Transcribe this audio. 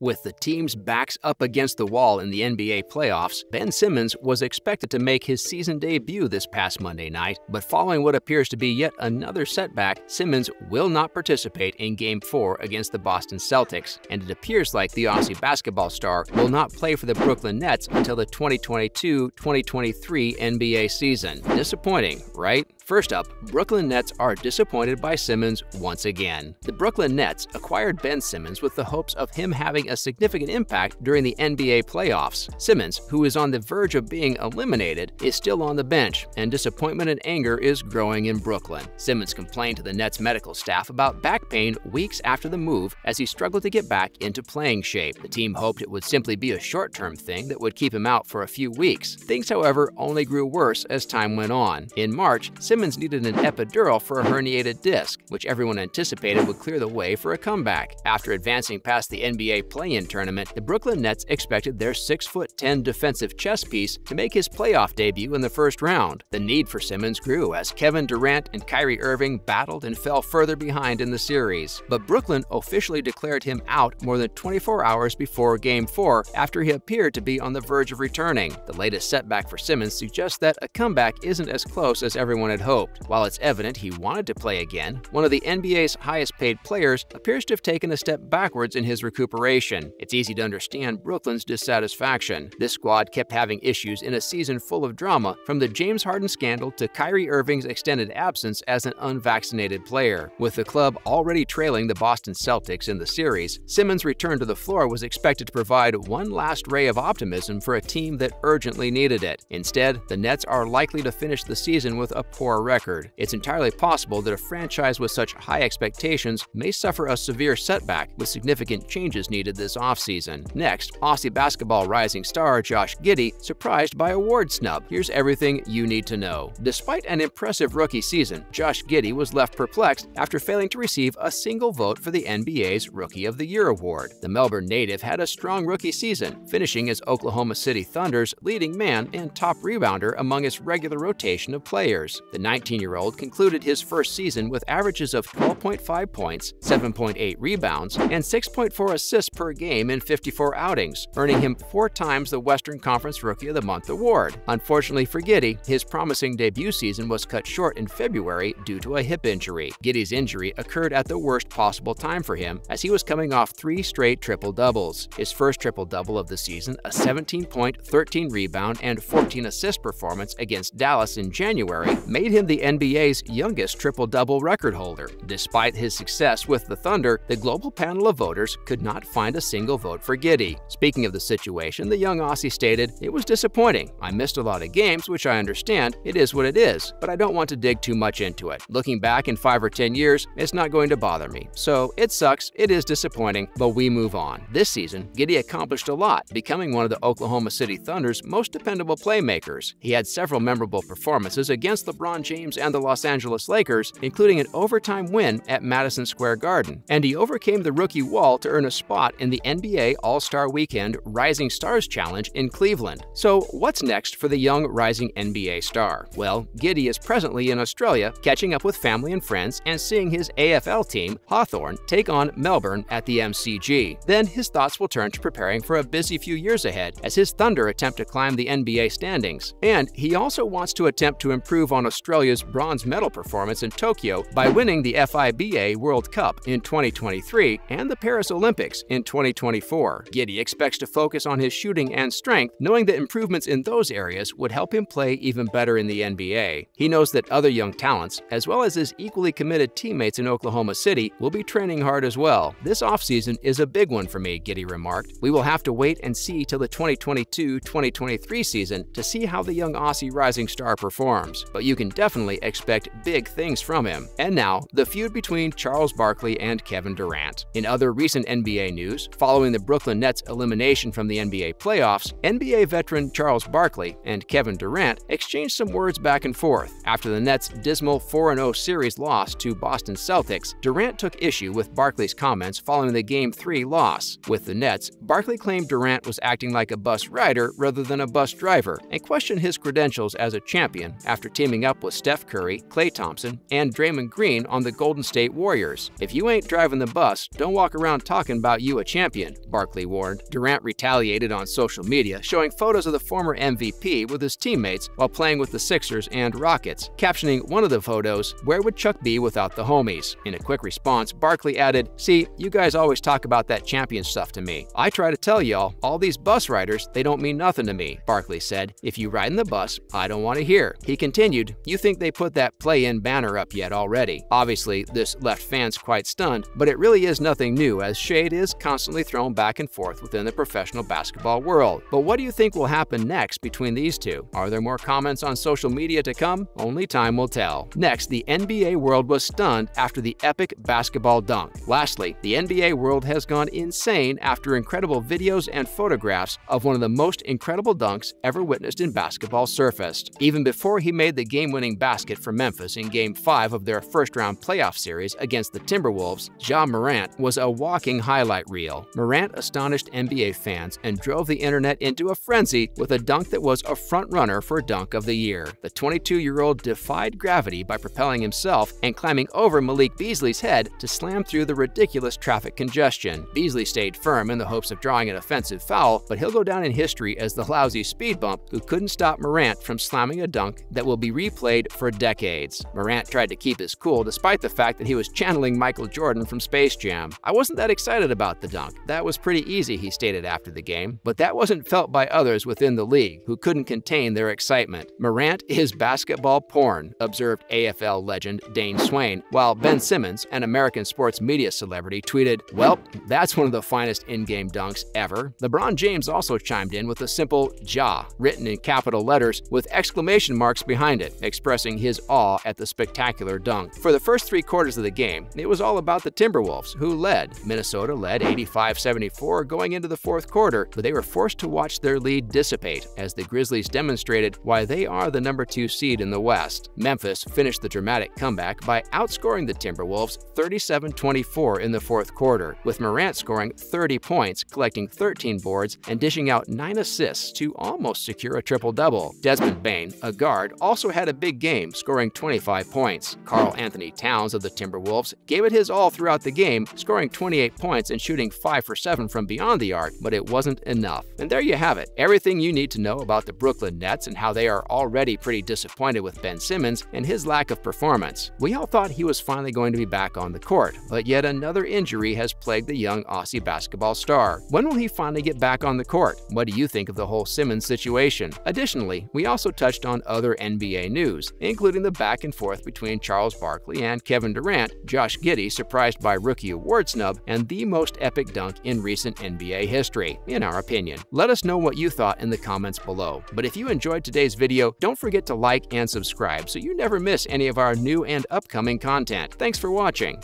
With the team's backs up against the wall in the NBA playoffs, Ben Simmons was expected to make his season debut this past Monday night, but following what appears to be yet another setback, Simmons will not participate in Game 4 against the Boston Celtics, and it appears like the Aussie basketball star will not play for the Brooklyn Nets until the 2022-2023 NBA season. Disappointing, right? First up, Brooklyn Nets are disappointed by Simmons once again. The Brooklyn Nets acquired Ben Simmons with the hopes of him having a significant impact during the NBA playoffs. Simmons, who is on the verge of being eliminated, is still on the bench, and disappointment and anger is growing in Brooklyn. Simmons complained to the Nets medical staff about back pain weeks after the move as he struggled to get back into playing shape. The team hoped it would simply be a short-term thing that would keep him out for a few weeks. Things, however, only grew worse as time went on. In March, Simmons needed an epidural for a herniated disc, which everyone anticipated would clear the way for a comeback. After advancing past the NBA play-in tournament, the Brooklyn Nets expected their 6'10" defensive chess piece to make his playoff debut in the first round. The need for Simmons grew as Kevin Durant and Kyrie Irving battled and fell further behind in the series. But Brooklyn officially declared him out more than 24 hours before Game 4 after he appeared to be on the verge of returning. The latest setback for Simmons suggests that a comeback isn't as close as everyone had hoped. While it's evident he wanted to play again, one of the NBA's highest-paid players appears to have taken a step backwards in his recuperation. It's easy to understand Brooklyn's dissatisfaction. This squad kept having issues in a season full of drama, from the James Harden scandal to Kyrie Irving's extended absence as an unvaccinated player. With the club already trailing the Boston Celtics in the series, Simmons' return to the floor was expected to provide one last ray of optimism for a team that urgently needed it. Instead, the Nets are likely to finish the season with a poor record. It's entirely possible that a franchise with such high expectations may suffer a severe setback, with significant changes needed this offseason. Next, Aussie basketball rising star Josh Giddey surprised by award snub. Here's everything you need to know. Despite an impressive rookie season, Josh Giddey was left perplexed after failing to receive a single vote for the NBA's Rookie of the Year award. The Melbourne native had a strong rookie season, finishing as Oklahoma City Thunder's leading man and top rebounder among its regular rotation of players. The 19-year-old concluded his first season with averages of 12.5 points, 7.8 rebounds, and 6.4 assists per game in 54 outings, earning him 4 times the Western Conference Rookie of the Month award. Unfortunately for Giddey, his promising debut season was cut short in February due to a hip injury. Giddey's injury occurred at the worst possible time for him, as he was coming off 3 straight triple-doubles. His first triple-double of the season, a 17-point, 13-rebound, and 14-assist performance against Dallas in January, made him the NBA's youngest triple-double record holder. Despite his success with the Thunder, the global panel of voters could not find a single vote for Giddey. Speaking of the situation, the young Aussie stated, "It was disappointing. I missed a lot of games, which I understand. It is what it is, but I don't want to dig too much into it. Looking back in 5 or 10 years, it's not going to bother me. So it sucks, it is disappointing, but we move on." This season, Giddey accomplished a lot, becoming one of the Oklahoma City Thunder's most dependable playmakers. He had several memorable performances against LeBron James and the Los Angeles Lakers, including an overtime win at Madison Square Garden. And he overcame the rookie wall to earn a spot in the NBA All-Star Weekend Rising Stars Challenge in Cleveland. So what's next for the young rising NBA star? Well, Giddey is presently in Australia, catching up with family and friends and seeing his AFL team, Hawthorn, take on Melbourne at the MCG. Then his thoughts will turn to preparing for a busy few years ahead as his Thunder attempt to climb the NBA standings. And he also wants to attempt to improve on Australia's bronze medal performance in Tokyo by winning the FIBA World Cup in 2023 and the Paris Olympics in 2024. Giddey expects to focus on his shooting and strength, knowing that improvements in those areas would help him play even better in the NBA. He knows that other young talents, as well as his equally committed teammates in Oklahoma City, will be training hard as well. "This offseason is a big one for me," Giddey remarked. "We will have to wait and see till the 2022-2023 season to see how the young Aussie rising star performs, but you can definitely expect big things from him." And now, the feud between Charles Barkley and Kevin Durant. In other recent NBA news, following the Brooklyn Nets' elimination from the NBA playoffs, NBA veteran Charles Barkley and Kevin Durant exchanged some words back and forth. After the Nets' dismal 4-0 series loss to Boston Celtics, Durant took issue with Barkley's comments following the Game 3 loss. With the Nets, Barkley claimed Durant was acting like a bus rider rather than a bus driver and questioned his credentials as a champion after teaming up with Steph Curry, Klay Thompson, and Draymond Green on the Golden State Warriors. "If you ain't driving the bus, don't walk around talking about you a champion, Barkley warned. Durant retaliated on social media, showing photos of the former MVP with his teammates while playing with the Sixers and Rockets, captioning one of the photos, "Where would Chuck be without the homies?" In a quick response, Barkley added, "See, you guys always talk about that champion stuff to me. I try to tell y'all, all these bus riders, they don't mean nothing to me." Barkley said, "If you ride in the bus, I don't want to hear." He continued, "You think they put that play-in banner up yet already?" Obviously, this left fans quite stunned, but it really is nothing new, as shade is constantly thrown back and forth within the professional basketball world. But what do you think will happen next between these two? Are there more comments on social media to come? Only time will tell. Next, the NBA world was stunned after the epic basketball dunk. Lastly, the NBA world has gone insane after incredible videos and photographs of one of the most incredible dunks ever witnessed in basketball surfaced. Even before he made the game-winning basket for Memphis in Game 5 of their first-round playoff series against the Timberwolves, Ja Morant was a walking highlight reel. Morant astonished NBA fans and drove the internet into a frenzy with a dunk that was a front-runner for Dunk of the Year. The 22-year-old defied gravity by propelling himself and climbing over Malik Beasley's head to slam through the ridiculous traffic congestion. Beasley stayed firm in the hopes of drawing an offensive foul, but he'll go down in history as the lousy speed bump who couldn't stop Morant from slamming a dunk that will be replayed for decades. Morant tried to keep his cool despite the fact that he was channeling Michael Jordan from Space Jam. "I wasn't that excited about the dunk. That was pretty easy," he stated after the game, but that wasn't felt by others within the league who couldn't contain their excitement. "Morant is basketball porn," observed AFL legend Dane Swain, while Ben Simmons, an American sports media celebrity, tweeted, "Well, that's one of the finest in-game dunks ever." LeBron James also chimed in with a simple "Ja" written in capital letters with exclamation marks behind it, expressing his awe at the spectacular dunk. For the first 3 quarters of the game, it was all about the Timberwolves, who led. Minnesota led 85-74 going into the 4th quarter, but they were forced to watch their lead dissipate as the Grizzlies demonstrated why they are the number 2 seed in the West. Memphis finished the dramatic comeback by outscoring the Timberwolves 37-24 in the 4th quarter, with Morant scoring 30 points, collecting 13 boards, and dishing out 9 assists to almost secure a triple-double. Desmond Bane, a guard, also had a big game, scoring 25 points. Karl Anthony Towns of the Timberwolves gave it his all throughout the game, scoring 28 points and shooting 5 for 7 from beyond the arc, but it wasn't enough. And there you have it, everything you need to know about the Brooklyn Nets and how they are already pretty disappointed with Ben Simmons and his lack of performance. We all thought he was finally going to be back on the court, but yet another injury has plagued the young Aussie basketball star. When will he finally get back on the court? What do you think of the whole Simmons situation? Additionally, we also touched on other NBA news, including the back and forth between Charles Barkley and Kevin Durant, Josh Giddey surprised by rookie award snub, and the most epic dunk in recent NBA history, in our opinion. Let us know what you thought in the comments below. But if you enjoyed today's video, don't forget to like and subscribe so you never miss any of our new and upcoming content. Thanks for watching.